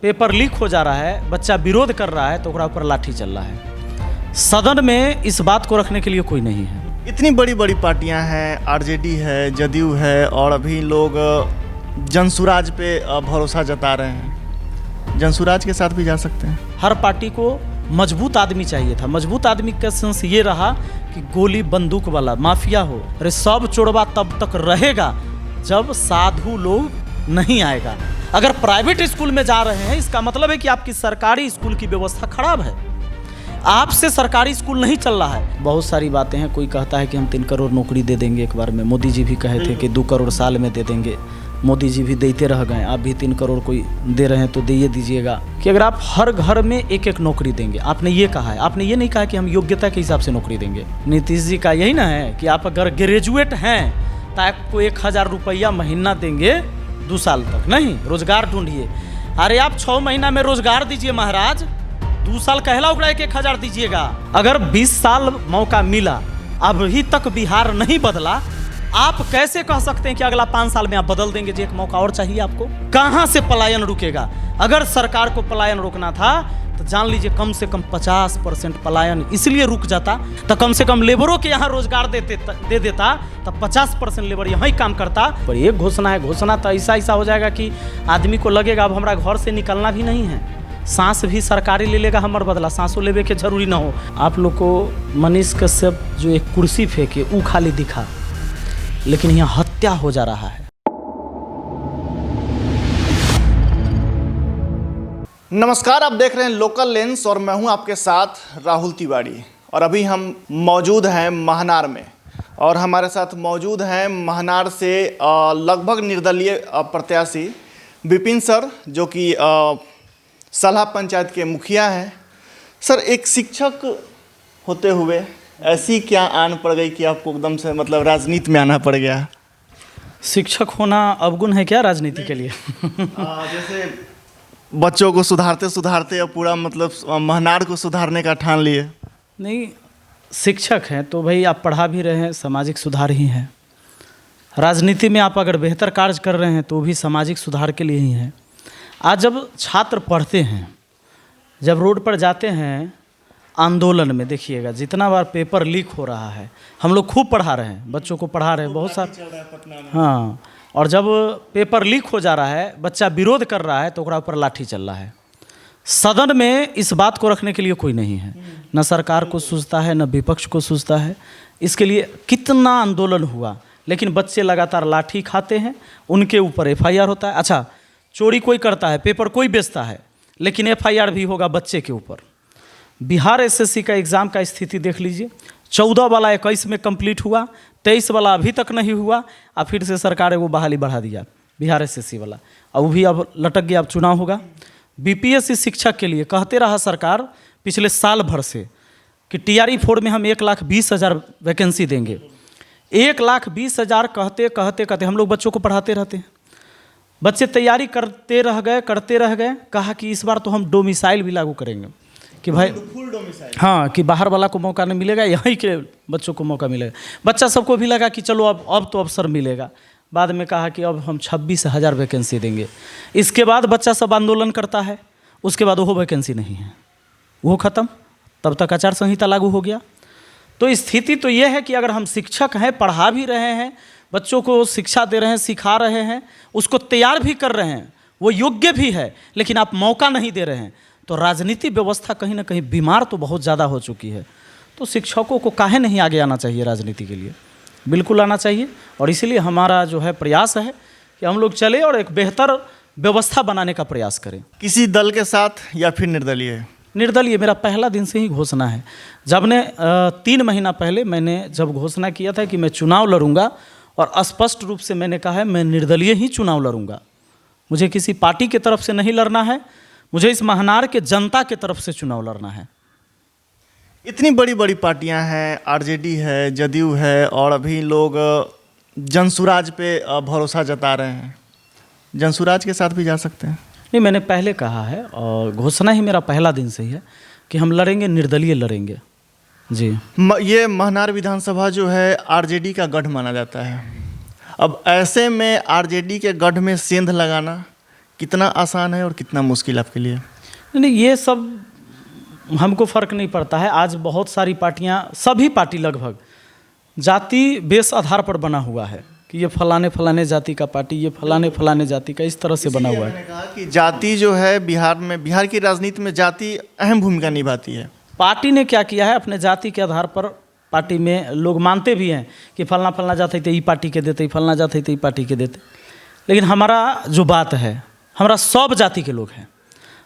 Paper leak हो जा रहा है, बच्चा विरोध कर रहा है तो ओकरा ऊपर लाठी चल रहा है। सदन में इस बात को रखने के लिए कोई नहीं है। इतनी बड़ी बड़ी पार्टियां हैं, आरजेडी है, जदयू है, और अभी लोग जनसुराज पे भरोसा जता रहे हैं। जनसुराज के साथ भी जा सकते हैं। हर पार्टी को मजबूत आदमी चाहिए था। मजबूत आदमी का सेंस ये रहा कि गोली बंदूक वाला माफिया हो। अरे सब चोरबा तब तक रहेगा जब साधु लोग नहीं आएगा। अगर प्राइवेट स्कूल में जा रहे हैं, इसका मतलब है कि आपकी सरकारी स्कूल की व्यवस्था खराब है। आपसे सरकारी स्कूल नहीं चल रहा है। बहुत सारी बातें हैं। कोई कहता है कि हम 3 करोड़ नौकरी दे देंगे एक बार में। मोदी जी भी कहे थे कि 2 करोड़ साल में दे देंगे। मोदी जी भी देते रह गए। आप भी 3 करोड़ कोई दे रहे हैं तो दे दीजिएगा कि अगर आप हर घर में एक एक नौकरी देंगे। आपने ये कहा है, आपने ये नहीं कहा कि हम योग्यता के हिसाब से नौकरी देंगे। नीतीश जी का यही ना है कि आप अगर ग्रेजुएट हैं तो आपको 1000 रुपया महीना देंगे 2 साल तक। नहीं, रोजगार ढूंढिए। अरे आप 6 महीना में रोजगार दीजिए महाराज। 2 साल कहला उकड़ा 1,000 दीजिएगा। अगर 20 साल मौका मिला, अभी तक बिहार नहीं बदला, आप कैसे कह सकते हैं कि अगला 5 साल में आप बदल देंगे? जो एक मौका और चाहिए आपको। कहां से पलायन रुकेगा? अगर सरकार को पलायन रोकना था तो जान लीजिए कम से कम 50% पलायन इसलिए रुक जाता तो कम से कम लेबरों के यहाँ रोजगार दे देता तो 50% लेबर यहाँ ही काम करता। पर ये घोषणा है, घोषणा तो ऐसा हो जाएगा कि आदमी को लगेगा अब हमारा घर से निकलना भी नहीं है। सांस भी सरकारी ले लेगा हमर बदला, सांसों लेवे के जरूरी ना हो। आप लोग को मनीष कश्यप जो एक कुर्सी फेंके वो खाली दिखा, लेकिन यहाँ हत्या हो जा रहा है। नमस्कार, आप देख रहे हैं लोकल लेंस और मैं हूं आपके साथ राहुल तिवारी। और अभी हम मौजूद हैं महनार में, और हमारे साथ मौजूद हैं महनार से लगभग निर्दलीय प्रत्याशी विपिन सर, जो कि सलाह पंचायत के मुखिया हैं। सर, एक शिक्षक होते हुए ऐसी क्या आन पड़ गई कि आपको एकदम से मतलब राजनीति में आना पड़ गया? शिक्षक होना अवगुण है क्या राजनीति के लिए? जैसे बच्चों को सुधारते सुधारते अब पूरा मतलब महनार को सुधारने का ठान लिए। नहीं, शिक्षक हैं तो भाई आप पढ़ा भी रहे हैं, सामाजिक सुधार ही है। राजनीति में आप अगर बेहतर कार्य कर रहे हैं तो भी सामाजिक सुधार के लिए ही है। आज जब छात्र पढ़ते हैं, जब रोड पर जाते हैं आंदोलन में, देखिएगा जितना बार पेपर लीक हो रहा है, हम लोग खूब पढ़ा रहे हैं, बच्चों को पढ़ा रहे हैं बहुत सारे। हाँ, और जब पेपर लीक हो जा रहा है, बच्चा विरोध कर रहा है तो ओकरा ऊपर लाठी चल रहा है। सदन में इस बात को रखने के लिए कोई नहीं है। न सरकार को सूझता है, न विपक्ष को सूझता है। इसके लिए कितना आंदोलन हुआ, लेकिन बच्चे लगातार लाठी खाते हैं, उनके ऊपर FIR होता है। अच्छा, चोरी कोई करता है, पेपर कोई बेचता है, लेकिन FIR भी होगा बच्चे के ऊपर। बिहार SSC का एग्ज़ाम का स्थिति देख लीजिए। 14 वाला 21 में कंप्लीट हुआ, 23 वाला अभी तक नहीं हुआ, और फिर से सरकार ने वो बहाली बढ़ा दिया बिहार SSC वाला, और वो भी अब लटक गया। अब चुनाव होगा। BPSC शिक्षक के लिए कहते रहा सरकार पिछले साल भर से कि TRE-4 में हम 1,20,000 वैकेंसी देंगे। 1,20,000 कहते हम लोग बच्चों को पढ़ाते रहते हैं। बच्चे तैयारी करते रह गए। कहा कि इस बार तो हम डोमिसाइल भी लागू करेंगे कि भाई फुल डोमिसाइल, हाँ, कि बाहर वाला को मौका नहीं मिलेगा, यहीं के बच्चों को मौका मिलेगा। बच्चा सबको भी लगा कि चलो अब तो अवसर मिलेगा। बाद में कहा कि अब हम 26,000 वैकेंसी देंगे। इसके बाद बच्चा सब आंदोलन करता है, उसके बाद वो वैकेंसी नहीं है, वो ख़त्म। तब तक आचार संहिता लागू हो गया। तो स्थिति तो ये है कि अगर हम शिक्षक हैं, पढ़ा भी रहे हैं, बच्चों को शिक्षा दे रहे हैं, सिखा रहे हैं, उसको तैयार भी कर रहे हैं, वो योग्य भी है, लेकिन आप मौका नहीं दे रहे हैं, तो राजनीति व्यवस्था कहीं ना कहीं बीमार तो बहुत ज़्यादा हो चुकी है। तो शिक्षकों को काहे नहीं आगे आना चाहिए राजनीति के लिए? बिल्कुल आना चाहिए। और इसीलिए हमारा जो है प्रयास है कि हम लोग चले और एक बेहतर व्यवस्था बनाने का प्रयास करें। किसी दल के साथ या फिर निर्दलीय? निर्दलीय मेरा पहला दिन से ही घोषणा है। जब ने 3 महीना पहले मैंने जब घोषणा किया था कि मैं चुनाव लड़ूंगा, और स्पष्ट रूप से मैंने कहा है मैं निर्दलीय ही चुनाव लड़ूंगा। मुझे किसी पार्टी की तरफ से नहीं लड़ना है, मुझे इस महनार के जनता के तरफ से चुनाव लड़ना है। इतनी बड़ी बड़ी पार्टियां हैं, आरजेडी है, जदयू है, और अभी लोग जनसुराज पे भरोसा जता रहे हैं। जनसुराज के साथ भी जा सकते हैं। नहीं, मैंने पहले कहा है और घोषणा ही मेरा पहला दिन से ही है कि हम लड़ेंगे, निर्दलीय लड़ेंगे जी। ये महनार विधानसभा जो है आरजेडी का गढ़ माना जाता है। अब ऐसे में आरजेडी के गढ़ में सेंध लगाना कितना आसान है और कितना मुश्किल आपके लिए? नहीं, ये सब हमको फ़र्क नहीं पड़ता है। आज बहुत सारी पार्टियां, सभी पार्टी लगभग जाति बेस आधार पर बना हुआ है कि ये फलाने फलाने जाति का पार्टी, ये फलाने फलाने जाति का, इस तरह से बना हुआ है। मैंने कहा कि जाति जो है बिहार की राजनीति में जाति अहम भूमिका निभाती है। पार्टी ने क्या किया है, अपने जाति के आधार पर पार्टी में लोग मानते भी हैं कि फलना फलना जाति तो ई पार्टी के देते, फलना जाति तो ई पार्टी के देते। लेकिन हमारा जो बात है, हमारा सब जाति के लोग हैं,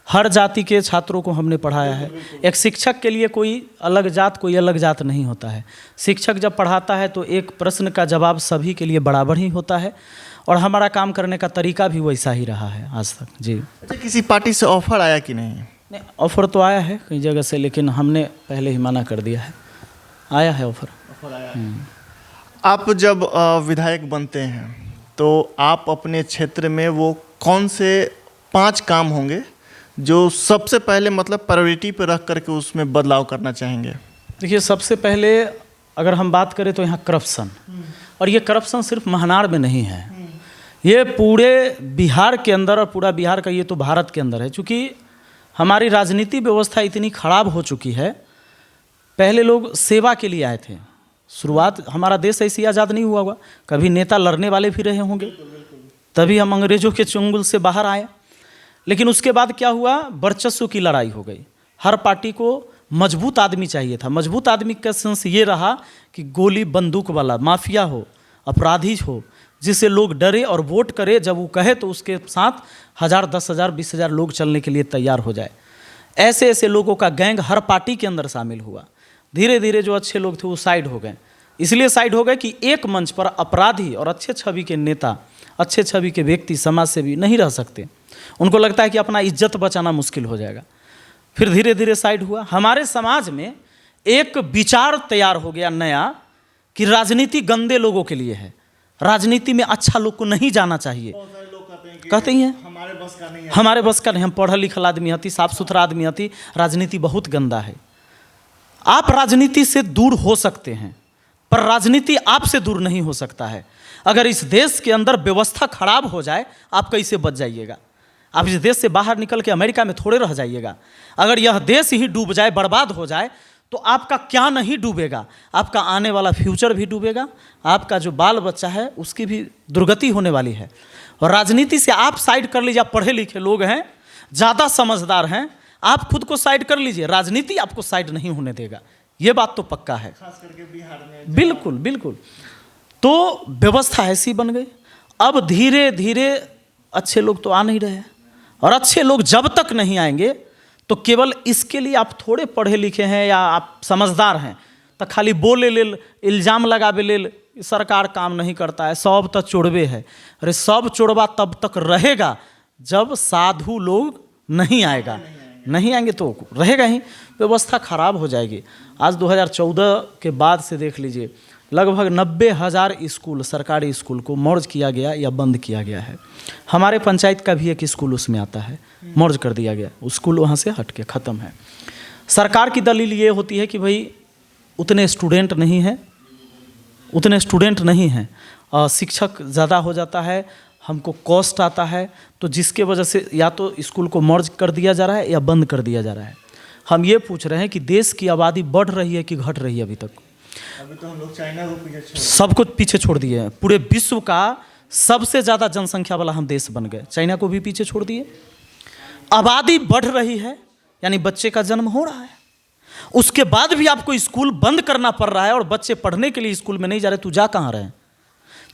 हर जाति के छात्रों को हमने पढ़ाया है। एक शिक्षक के लिए कोई अलग जात नहीं होता है। शिक्षक जब पढ़ाता है तो एक प्रश्न का जवाब सभी के लिए बराबर ही होता है, और हमारा काम करने का तरीका भी वैसा ही रहा है आज तक। जी। अच्छा, किसी पार्टी से ऑफर आया कि नहीं? नहीं, ऑफ़र तो आया है कई जगह से, लेकिन हमने पहले ही मना कर दिया है। आया है ऑफ़र आया है। आप जब विधायक बनते हैं तो आप अपने क्षेत्र में वो कौन से 5 काम होंगे जो सबसे पहले मतलब प्रायोरिटी पर रख करके उसमें बदलाव करना चाहेंगे? देखिए, सबसे पहले अगर हम बात करें तो यहाँ करप्शन, और ये करप्शन सिर्फ महनार में नहीं है, ये पूरे बिहार के अंदर, और पूरा बिहार का ये तो भारत के अंदर है। चूँकि हमारी राजनीति व्यवस्था इतनी खराब हो चुकी है। पहले लोग सेवा के लिए आए थे। शुरुआत, हमारा देश ऐसे आज़ाद नहीं हुआ होगा, कभी नेता लड़ने वाले भी रहे होंगे, तभी हम अंग्रेज़ों के चंगुल से बाहर आए। लेकिन उसके बाद क्या हुआ, वर्चस्व की लड़ाई हो गई। हर पार्टी को मजबूत आदमी चाहिए था। मजबूत आदमी का सेंस ये रहा कि गोली बंदूक वाला माफिया हो, अपराधी हो, जिससे लोग डरे और वोट करे। जब वो कहे तो उसके साथ 1000, 10,000, 20,000 लोग चलने के लिए तैयार हो जाए। ऐसे ऐसे लोगों का गैंग हर पार्टी के अंदर शामिल हुआ। धीरे धीरे जो अच्छे लोग थे वो साइड हो गए। इसलिए साइड हो गए कि एक मंच पर अपराधी और अच्छे छवि के नेता, अच्छे छवि के व्यक्ति, समाज सेवी नहीं रह सकते। उनको लगता है कि अपना इज्जत बचाना मुश्किल हो जाएगा। फिर धीरे धीरे साइड हुआ। हमारे समाज में एक विचार तैयार हो गया नया कि राजनीति गंदे लोगों के लिए है, राजनीति में अच्छा लोग को नहीं जाना चाहिए। कहते ही हैं हमारे बस का नहीं, हम पढ़ल लिखल आदमी हती, साफ सुथरा आदमी हती, राजनीति बहुत गंदा है। आप राजनीति से दूर हो सकते हैं, पर राजनीति आपसे दूर नहीं हो सकता है। अगर इस देश के अंदर व्यवस्था खराब हो जाए, आप कैसे बच जाइएगा? आप इस देश से बाहर निकल के अमेरिका में थोड़े रह जाइएगा। अगर यह देश ही डूब जाए, बर्बाद हो जाए, तो आपका क्या नहीं डूबेगा, आपका आने वाला फ्यूचर भी डूबेगा, आपका जो बाल बच्चा है उसकी भी दुर्गति होने वाली है। और राजनीति से आप साइड कर लीजिए। आप पढ़े लिखे लोग हैं, ज़्यादा समझदार हैं, आप खुद को साइड कर लीजिए, राजनीति आपको साइड नहीं होने देगा। ये बात तो पक्का है, खास करके बिहार में। बिल्कुल बिल्कुल। तो व्यवस्था ऐसी बन गई। अब धीरे धीरे अच्छे लोग तो आ नहीं रहे हैं, और अच्छे लोग जब तक नहीं आएंगे तो केवल इसके लिए आप थोड़े पढ़े लिखे हैं या आप समझदार हैं तो खाली बोले लेल, इल्ज़ाम लगावे लेल सरकार काम नहीं करता है, सब तक चोड़वे है। अरे सब चोड़वा तब तक रहेगा जब साधु लोग नहीं आएगा, नहीं आएंगे तो रहेगा ही, व्यवस्था खराब हो जाएगी। आज 2014 के बाद से देख लीजिए, लगभग 90,000 स्कूल, सरकारी स्कूल को मर्ज किया गया या बंद किया गया है। हमारे पंचायत का भी एक स्कूल उसमें आता है, मर्ज कर दिया गया, स्कूल वहाँ से हट के ख़त्म है। सरकार की दलील ये होती है कि भाई उतने स्टूडेंट नहीं हैं, शिक्षक ज़्यादा हो जाता है, हमको कॉस्ट आता है, तो जिसके वजह से या तो स्कूल को मर्ज कर दिया जा रहा है या बंद कर दिया जा रहा है। हम ये पूछ रहे हैं कि देश की आबादी बढ़ रही है कि घट रही है? अभी तक अभी तो हम लोग चाइना को पीछे, सब कुछ पीछे छोड़ दिए हैं। पूरे विश्व का सबसे ज़्यादा जनसंख्या वाला हम देश बन गए, चाइना को भी पीछे छोड़ दिए। आबादी बढ़ रही है यानी बच्चे का जन्म हो रहा है, उसके बाद भी आपको स्कूल बंद करना पड़ रहा है और बच्चे पढ़ने के लिए स्कूल में नहीं जा रहे। तो जा कहाँ रहे हैं?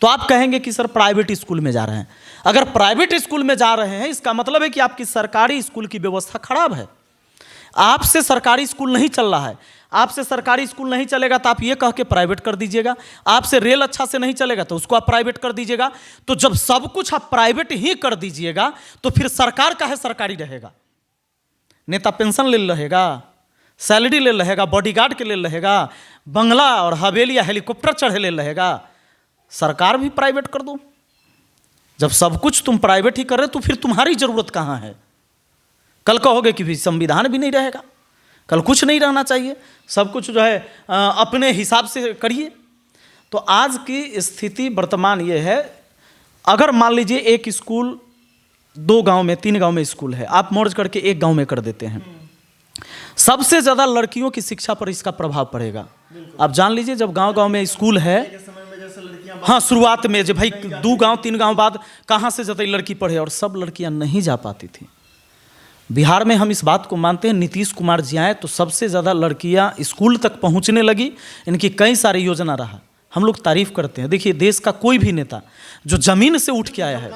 तो आप कहेंगे कि सर प्राइवेट स्कूल में जा रहे हैं। अगर प्राइवेट स्कूल में जा रहे हैं इसका मतलब है कि आपकी सरकारी स्कूल की व्यवस्था खराब है। आपसे सरकारी स्कूल नहीं चल रहा है, आपसे सरकारी स्कूल नहीं चलेगा तो आप ये कह के प्राइवेट कर दीजिएगा। आपसे रेल अच्छा से नहीं चलेगा तो उसको आप प्राइवेट कर दीजिएगा। तो जब सब कुछ आप प्राइवेट ही कर दीजिएगा तो फिर सरकार का है सरकारी रहेगा? नेता पेंशन ले रहेगा, सैलरी ले रहेगा, बॉडीगार्ड के ले रहेगा, बंगला और हवेली या हेलीकॉप्टर चढ़े ले रहेगा। सरकार भी प्राइवेट कर दो। जब सब कुछ तुम प्राइवेट ही कर रहे तो फिर तुम्हारी जरूरत कहाँ है? कल कहोगे कि भी संविधान भी नहीं रहेगा, कल कुछ नहीं रहना चाहिए, सब कुछ जो है अपने हिसाब से करिए। तो आज की स्थिति वर्तमान ये है, अगर मान लीजिए एक स्कूल 2 गांव में 3 गांव में स्कूल है, आप मर्ज करके एक गांव में कर देते हैं, सबसे ज़्यादा लड़कियों की शिक्षा पर इसका प्रभाव पड़ेगा। आप जान लीजिए जब गांव-गांव में स्कूल है, हाँ शुरुआत में जब भाई 2 गांव 3 गांव बाद कहाँ से जतई लड़की पढ़े, और सब लड़कियां नहीं जा पाती थी। बिहार में हम इस बात को मानते हैं, नीतीश कुमार जी आए तो सबसे ज़्यादा लड़कियां स्कूल तक पहुंचने लगी, इनकी कई सारी योजना रहा, हम लोग तारीफ करते हैं। देखिए देश का कोई भी नेता जो जमीन से उठ के आया है,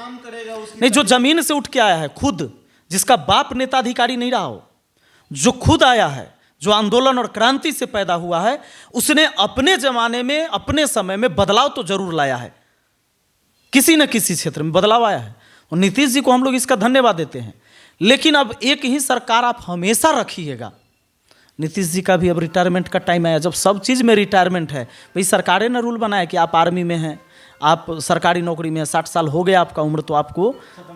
नहीं जो जमीन से उठ के आया है खुद, जिसका बाप नेता अधिकारी नहीं रहा हो, जो खुद आया है, जो आंदोलन और क्रांति से पैदा हुआ है, उसने अपने जमाने में अपने समय में बदलाव तो जरूर लाया है, किसी न किसी क्षेत्र में बदलाव आया है, और नीतीश जी को हम लोग इसका धन्यवाद देते हैं। लेकिन अब एक ही सरकार आप हमेशा रखिएगा। नीतीश जी का भी अब रिटायरमेंट का टाइम आया, जब सब चीज़ में रिटायरमेंट है, भाई सरकारें ने रूल बनाया कि आप आर्मी में हैं, आप सरकारी नौकरी में हैं, 60 साल हो गया आपका उम्र तो आपको,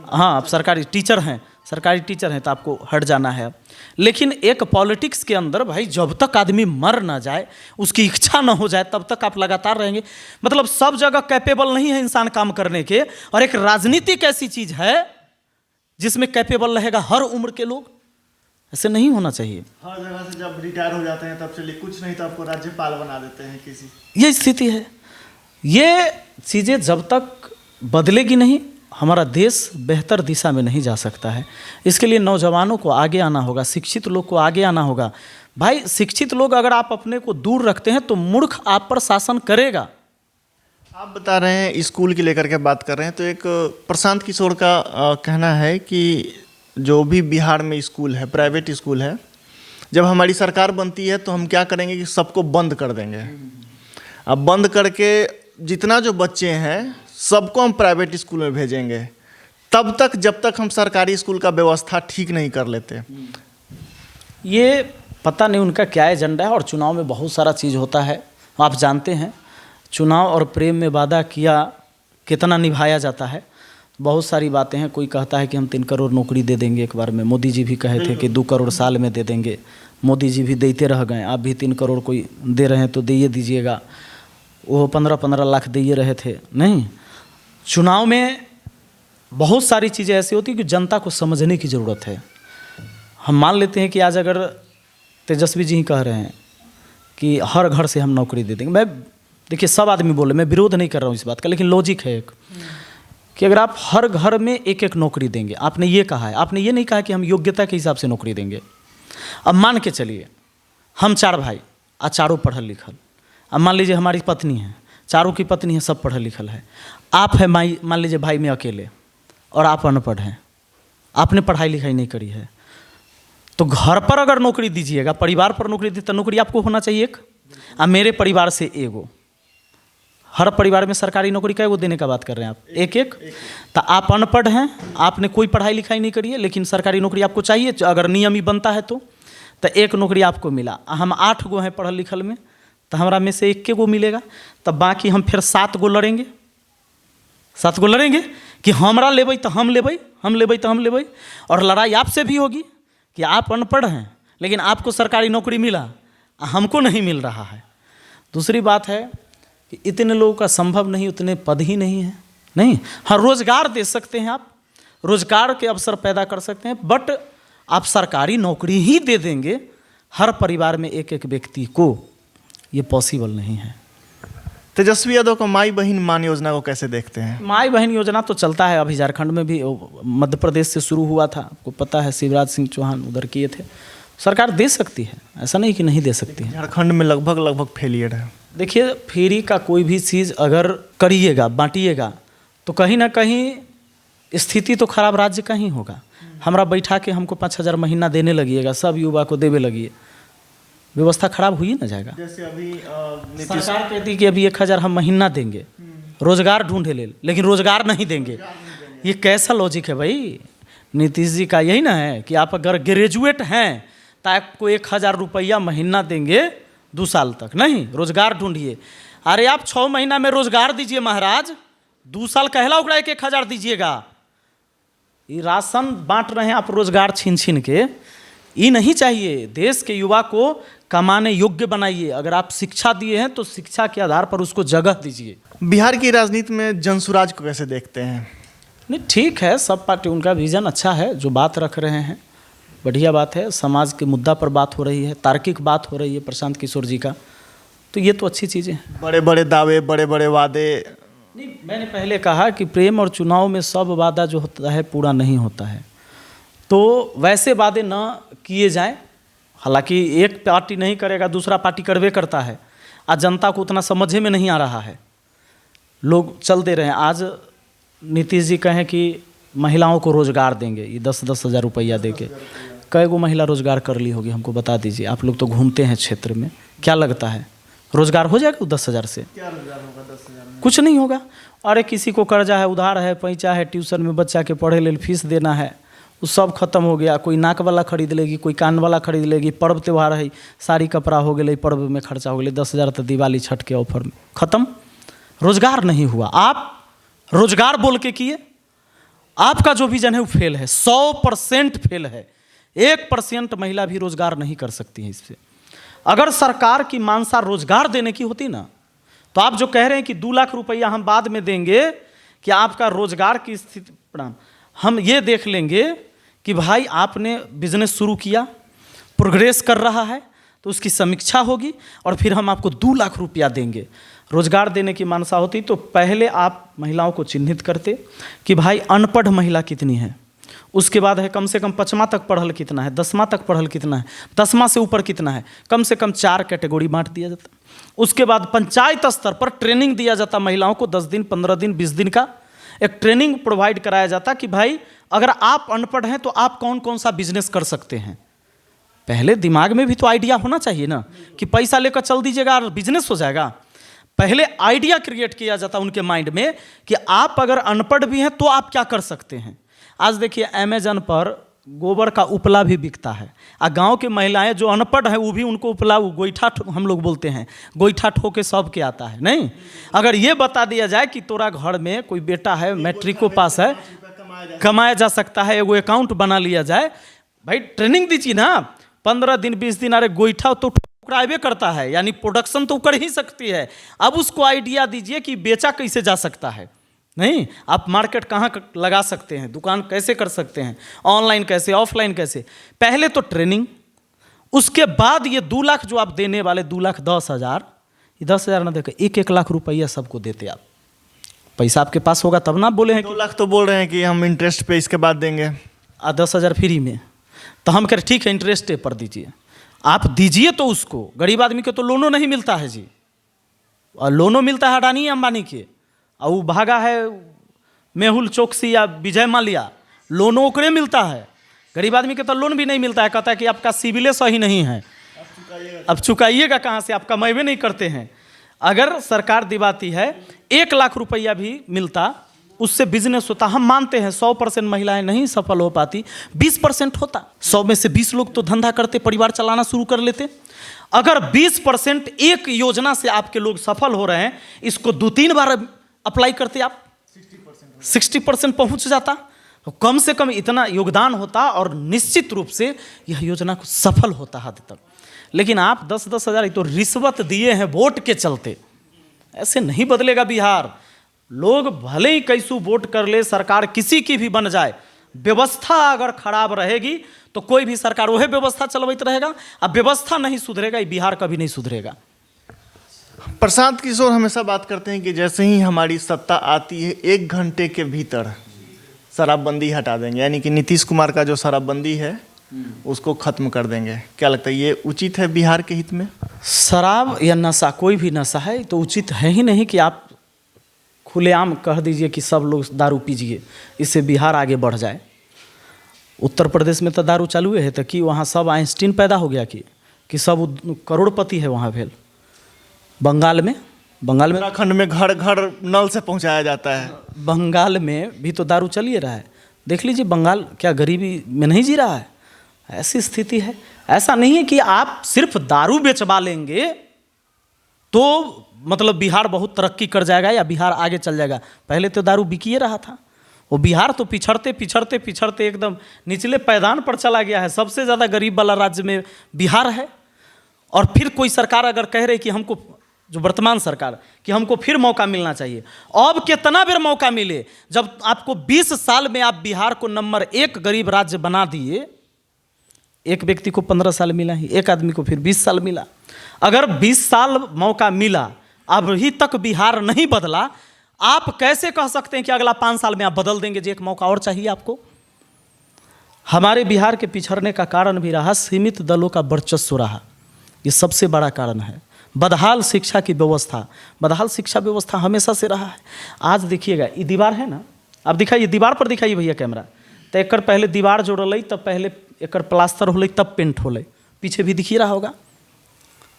हाँ आप सरकारी टीचर हैं तो आपको हट जाना है। लेकिन एक पॉलिटिक्स के अंदर भाई जब तक आदमी मर ना जाए, उसकी इच्छा ना हो जाए, तब तक आप लगातार रहेंगे। मतलब सब जगह कैपेबल नहीं है इंसान काम करने के, और एक राजनीतिक ऐसी चीज़ है जिसमें कैपेबल रहेगा हर उम्र के लोग। ऐसे नहीं होना चाहिए। हर जगह से जब रिटायर हो जाते हैं तब चलिए कुछ नहीं तो आपको राज्यपाल बना देते हैं किसी, ये स्थिति है। ये चीज़ें जब तक बदलेगी नहीं, हमारा देश बेहतर दिशा में नहीं जा सकता है। इसके लिए नौजवानों को आगे आना होगा, शिक्षित लोग को आगे आना होगा। भाई शिक्षित लोग अगर आप अपने को दूर रखते हैं तो मूर्ख आप पर शासन करेगा। आप बता रहे हैं स्कूल की लेकर के बात कर रहे हैं, तो एक प्रशांत किशोर का कहना है कि जो भी बिहार में स्कूल है, प्राइवेट स्कूल है, जब हमारी सरकार बनती है तो हम क्या करेंगे कि सबको बंद कर देंगे। अब बंद करके जितना जो बच्चे हैं सबको हम प्राइवेट स्कूल में भेजेंगे, तब तक जब तक हम सरकारी स्कूल का व्यवस्था ठीक नहीं कर लेते। ये पता नहीं उनका क्या एजेंडा है, और चुनाव में बहुत सारा चीज़ होता है, आप जानते हैं। चुनाव और प्रेम में वादा किया कितना निभाया जाता है, बहुत सारी बातें हैं। कोई कहता है कि हम 3 करोड़ नौकरी दे देंगे एक बार में, मोदी जी भी कहे थे कि 2 करोड़ साल में दे देंगे, मोदी जी भी देते रह गए। आप भी 3 करोड़ कोई दे रहे हैं तो दे दीजिएगा, वो 15-15 लाख दे रहे थे। नहीं, चुनाव में बहुत सारी चीज़ें ऐसी होती हैं कि जनता को समझने की ज़रूरत है। हम मान लेते हैं कि आज अगर तेजस्वी जी ही कह रहे हैं कि हर घर से हम नौकरी दे देंगे, मैं देखिए सब आदमी बोले, मैं विरोध नहीं कर रहा हूँ इस बात का, लेकिन लॉजिक है एक कि अगर आप हर घर में एक नौकरी देंगे, आपने ये कहा है, आपने ये नहीं कहा कि हम योग्यता के हिसाब से नौकरी देंगे। अब मान के चलिए हम 4 भाई, आज चारों पढ़ल लिखल, अब मान लीजिए हमारी पत्नी है, चारों की पत्नी है, सब पढ़ल लिखल है, आप है मान लीजिए भाई में अकेले, और आप अनपढ़ हैं, आपने पढ़ाई लिखाई नहीं करी है, तो घर पर अगर नौकरी दीजिएगा, परिवार पर नौकरी दी, तो नौकरी आपको होना चाहिए एक, अब मेरे परिवार से एगो, हर परिवार में सरकारी नौकरी का वो देने का बात कर रहे हैं आप, एक तो आप अनपढ़ हैं, आपने कोई पढ़ाई लिखाई नहीं करी है, लेकिन सरकारी नौकरी आपको चाहिए, अगर नियम ही बनता है तो एक नौकरी आपको मिला। हम 8 गो हैं पढ़ल लिखल में, तो हमारा में से 1 गो मिलेगा, तब बाकी हम फिर 7 गो लड़ेंगे, 7 गो लड़ेंगे कि हमरा लेबै तो हम लेबै, हम लेबै तो हम लेबै। और लड़ाई आपसे भी होगी कि आप अनपढ़ हैं लेकिन आपको सरकारी नौकरी मिला, हमको नहीं मिल रहा है। दूसरी बात है कि इतने लोगों का संभव नहीं, उतने पद ही नहीं है। नहीं, हाँ रोजगार दे सकते हैं, आप रोजगार के अवसर पैदा कर सकते हैं, बट आप सरकारी नौकरी ही दे देंगे हर परिवार में एक व्यक्ति को, ये पॉसिबल नहीं है। तेजस्वी यादव को माई बहन मान योजना को कैसे देखते हैं? माई बहन योजना तो चलता है, अभी झारखंड में भी, मध्य प्रदेश से शुरू हुआ था, आपको पता है, शिवराज सिंह चौहान उधर किए थे। सरकार दे सकती है, ऐसा नहीं कि नहीं दे सकती है। झारखंड में लगभग फेलियर है। देखिए फ्री का कोई भी चीज़ अगर करिएगा, बांटिएगा, तो कहीं ना कहीं स्थिति तो खराब राज्य का ही होगा। हमरा बैठा के हमको 5,000 महीना देने लगिएगा, सब युवा को देवे लगिए, व्यवस्था खराब हुई ना जाएगा। जैसे अभी सरकार कहती कि अभी 1,000 हम महीना देंगे, रोजगार ढूंढे ले, लेकिन रोजगार नहीं देंगे। ये कैसा लॉजिक है भाई? नीतीश जी का यही ना है कि आप अगर ग्रेजुएट हैं तो आपको 1,000 रुपया महीना देंगे 2 साल तक, नहीं रोजगार ढूंढिए। अरे आप 6 महीना में रोजगार दीजिए महाराज, 2 साल कहला उकड़ा 1,000 दीजिएगा। ये राशन बांट रहे हैं आप रोजगार छीन छीन के, ये नहीं चाहिए। देश के युवा को कमाने योग्य बनाइए। अगर आप शिक्षा दिए हैं तो शिक्षा के आधार पर उसको जगह दीजिए। बिहार की राजनीति में जनसुराज को कैसे देखते हैं? नहीं ठीक है, सब पार्टी उनका विज़न अच्छा है, जो बात रख रहे हैं बढ़िया बात है, समाज के मुद्दा पर बात हो रही है, तार्किक बात हो रही है प्रशांत किशोर जी का, तो ये तो अच्छी चीज़ें हैं। बड़े बड़े दावे, बड़े बड़े वादे। नहीं, मैंने पहले कहा कि प्रेम और चुनाव में सब वादा जो होता है पूरा नहीं होता है, तो वैसे वादे न किए जाएं। हालांकि एक पार्टी नहीं करेगा, दूसरा पार्टी करवे करता है, आज जनता को उतना समझे में नहीं आ रहा है, लोग चल दे रहे हैं। आज नीतीश जी कहें कि महिलाओं को रोज़गार देंगे, ये 10-10 हज़ार रुपया दे के, कई गो महिला रोज़गार कर ली होगी, हमको बता दीजिए। आप लोग तो घूमते हैं क्षेत्र में, क्या लगता है रोज़गार हो जाएगा 10 हज़ार से? क्या रोजगार होगा 10,000 में? कुछ नहीं होगा। अरे किसी को कर्जा है, उधार है, पैंचा है, ट्यूशन में बच्चा के पढ़े ले फीस देना है, वो सब खत्म हो गया। कोई नाक वाला खरीद लेगी, कोई कान वाला खरीद लेगी, पर्व त्यौहार है, साड़ी कपड़ा हो गए, पर्व में खर्चा हो गया 10 हज़ार, तो दिवाली छठ के ऑफर में खत्म। रोज़गार नहीं हुआ। आप रोज़गार बोल के किए, आपका जो विजन है वो फेल है, 100% फेल है। 1% महिला भी रोज़गार नहीं कर सकती है इससे। अगर सरकार की मानसा रोज़गार देने की होती ना, तो आप जो कह रहे हैं कि 2 लाख रुपया हम बाद में देंगे, कि आपका रोज़गार की स्थिति प्रणाम, हम ये देख लेंगे कि भाई आपने बिजनेस शुरू किया, प्रोग्रेस कर रहा है, तो उसकी समीक्षा होगी और फिर हम आपको 2 लाख रुपया देंगे। रोज़गार देने की मानसा होती तो पहले आप महिलाओं को चिन्हित करते कि भाई अनपढ़ महिला कितनी है, उसके बाद है कम से कम 5वां तक पढ़ल कितना है, 10वां तक पढ़ल कितना है, 10वां से ऊपर कितना है, कम से कम 4 कैटेगरी बांट दिया जाता। उसके बाद पंचायत स्तर पर ट्रेनिंग दिया जाता महिलाओं को, 10 दिन, 15 दिन, 20 दिन का एक ट्रेनिंग प्रोवाइड कराया जाता कि भाई अगर आप अनपढ़ हैं तो आप कौन कौन सा बिजनेस कर सकते हैं। पहले दिमाग में भी तो आइडिया होना चाहिए ना, कि पैसा लेकर चल दीजिएगा और बिजनेस हो जाएगा। पहले आइडिया क्रिएट किया जाता उनके माइंड में कि आप अगर अनपढ़ भी हैं तो आप क्या कर सकते हैं। आज देखिए अमेजन पर गोबर का उपला भी बिकता है, और गांव की महिलाएं जो अनपढ़ हैं वो भी उनको उपला, गोईठा हम लोग बोलते हैं, गोईठा ठोके सब के आता है। नहीं, अगर ये बता दिया जाए कि तोरा घर में कोई बेटा है, मैट्रिको पास है, कमाया जा सकता है, एगो अकाउंट बना लिया जाए, भाई ट्रेनिंग दीजिए ना, 15 दिन 20 दिन। अरे गोईठा तो ठुकरावे करता है, यानी प्रोडक्शन तो कर ही सकती है। अब उसको आइडिया दीजिए कि बेचा कैसे जा सकता है। नहीं, आप मार्केट कहाँ लगा सकते हैं, दुकान कैसे कर सकते हैं, ऑनलाइन कैसे, ऑफलाइन कैसे। पहले तो ट्रेनिंग, उसके बाद ये 2 लाख जो आप देने वाले, 2,10,000, ये 10,000 ना देकर 1-1 लाख रुपया सबको देते आप। पैसा आपके पास होगा तब ना बोले हैं 2 लाख तो बोल रहे हैं कि हम इंटरेस्ट पे इसके बाद देंगे, 10,000 फ्री में। तो हम कह रहे ठीक है इंटरेस्ट पर दीजिए, आप दीजिए तो उसको। गरीब आदमी को तो लोनो नहीं मिलता है जी, और लोनो मिलता है अडानी अंबानी के, और वो भागा है मेहुल चोकसी या विजय माल्या, लोनो ओकरे मिलता है। गरीब आदमी के तो लोन भी नहीं मिलता है, कहता है कि आपका सिविले सही नहीं है, अब चुकाइएगा कहाँ से, आप कमाइबे नहीं करते हैं। अगर सरकार दिवाती है 1 लाख रुपया भी मिलता, उससे बिजनेस होता। हम मानते हैं 100% महिलाएं नहीं सफल हो पाती, 20% होता, 100 में से 20 लोग तो धंधा करते, परिवार चलाना शुरू कर लेते। अगर 20% एक योजना से आपके लोग सफल हो रहे हैं, इसको 2-3 बार अप्लाई करते आप, 60% पहुंच जाता, तो कम से कम इतना योगदान होता और निश्चित रूप से यह योजना को सफल होता हद तक। लेकिन आप 10-10 हज़ार तो रिश्वत दिए हैं वोट के चलते, ऐसे नहीं बदलेगा बिहार। लोग भले ही कैसू वोट कर ले, सरकार किसी की भी बन जाए, व्यवस्था अगर खराब रहेगी तो कोई भी सरकार वही व्यवस्था चलवैत रहेगा। अब व्यवस्था नहीं सुधरेगा, ये बिहार कभी नहीं सुधरेगा। प्रशांत किशोर हमेशा बात करते हैं कि जैसे ही हमारी सत्ता आती है 1 घंटे के भीतर शराबबंदी हटा देंगे, यानी कि नीतीश कुमार का जो शराबबंदी है उसको खत्म कर देंगे। क्या लगता है ये उचित है बिहार के हित में? शराब या नशा, कोई भी नशा है तो उचित है ही नहीं कि आप खुलेआम कह दीजिए कि सब लोग दारू पीजिए, इससे बिहार आगे बढ़ जाए। उत्तर प्रदेश में तो दारू चालू है, तो कि वहाँ सब आइंस्टीन पैदा हो गया कि सब करोड़पति है वहाँ भेल। बंगाल में उत्तराखंड में घर घर नल से पहुंचाया जाता है। बंगाल में भी तो दारू चल ही रहा है, देख लीजिए बंगाल क्या गरीबी में नहीं जी रहा है। ऐसी स्थिति है। ऐसा नहीं है कि आप सिर्फ दारू बेचवा लेंगे तो मतलब बिहार बहुत तरक्की कर जाएगा या बिहार आगे चल जाएगा। पहले तो दारू बिकिए रहा था, वो बिहार तो पिछड़ते एकदम निचले पैदान पर चला गया है। सबसे ज़्यादा गरीब वाला राज्य में बिहार है। और फिर कोई सरकार अगर कह रही कि हमको जो वर्तमान सरकार, कि हमको फिर मौका मिलना चाहिए। अब कितना बेर मौका मिले, जब आपको 20 साल में आप बिहार को नंबर 1 गरीब राज्य बना दिए। एक व्यक्ति को 15 साल मिला ही, एक आदमी को फिर 20 साल मिला। अगर 20 साल मौका मिला, अभी तक बिहार नहीं बदला, आप कैसे कह सकते हैं कि अगला 5 साल में आप बदल देंगे? जी एक मौका और चाहिए आपको। हमारे बिहार के पिछड़ने का कारण भी रहा सीमित दलों का वर्चस्व रहा, ये सबसे बड़ा कारण है। बदहाल शिक्षा की व्यवस्था, बदहाल शिक्षा व्यवस्था हमेशा से रहा है। आज देखिएगा, ये दीवार है ना, आप दिखाइए, दीवार पर दिखाइए भैया कैमरा। तो एक पहले दीवार जोड़ल तब पहले एक प्लास्टर होल तब पेंट होल, पीछे भी दिखी रहा होगा।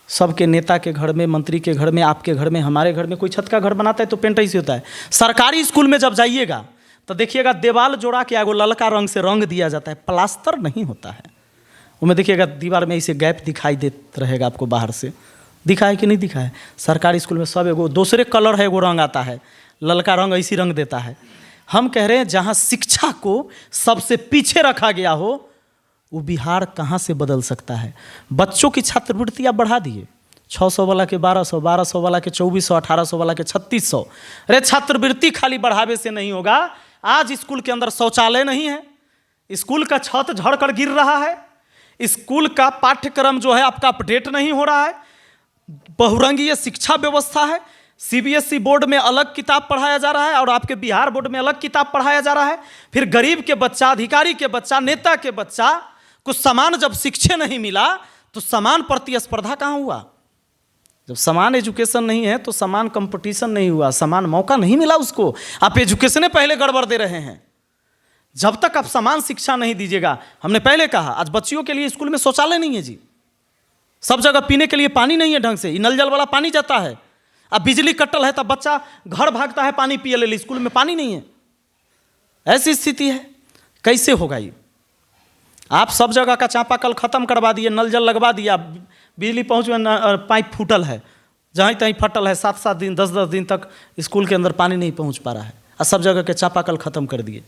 सबके नेता के घर में, मंत्री के घर में, आपके घर में, हमारे घर में कोई छत का घर बनाता है तो पेंट ऐसे होता है। सरकारी स्कूल में जब जाइएगा तो देखिएगा दीवार जोड़ा के एगो ललका रंग से रंग दिया जाता है, प्लास्टर नहीं होता है। उसमें देखिएगा दीवार में ऐसे गैप दिखाई देता रहेगा आपको, बाहर से दिखा है कि नहीं दिखा है। सरकारी स्कूल में सब एगो दूसरे कलर है, एगो रंग आता है, ललका रंग ऐसी रंग देता है। हम कह रहे हैं जहाँ शिक्षा को सबसे पीछे रखा गया हो, वो बिहार कहाँ से बदल सकता है? बच्चों की छात्रवृत्ति आप बढ़ा दिए, 600 वाला के 1200, 1200 वाला के 2400, 1800 वाला के 3600। अरे छात्रवृत्ति खाली बढ़ावे से नहीं होगा। आज स्कूल के अंदर शौचालय नहीं है, स्कूल का छत झड़ कर गिर रहा है, स्कूल का पाठ्यक्रम जो है आपका अपडेट नहीं हो रहा है, बहुरंगीय शिक्षा व्यवस्था है। सीबीएसई बोर्ड में अलग किताब पढ़ाया जा रहा है और आपके बिहार बोर्ड में अलग किताब पढ़ाया जा रहा है। फिर गरीब के बच्चा, अधिकारी के बच्चा, नेता के बच्चा को समान जब शिक्षा नहीं मिला तो समान प्रतिस्पर्धा कहाँ हुआ? जब समान एजुकेशन नहीं है तो समान कंपटीशन नहीं हुआ, समान मौका नहीं मिला उसको। आप एजुकेशन पहले गड़बड़ दे रहे हैं। जब तक आप समान शिक्षा नहीं दीजिएगा, हमने पहले कहा आज बच्चियों के लिए स्कूल में शौचालय नहीं है जी, सब जगह पीने के लिए पानी नहीं है ढंग से, नल जल वाला पानी जाता है। अब बिजली कटल है तब बच्चा घर भागता है पानी पिए ले, स्कूल में पानी नहीं है। ऐसी स्थिति है, कैसे होगा ये? आप सब जगह का चापाकल खत्म करवा दिए, नल जल लगवा दिया, बिजली पहुँच में पाइप फूटल है, जहाँ तहीं फटल है, 7-7 दिन 10-10 दिन तक स्कूल के अंदर पानी नहीं पहुँच पा रहा है, और सब जगह के चापाकल खत्म कर दिए।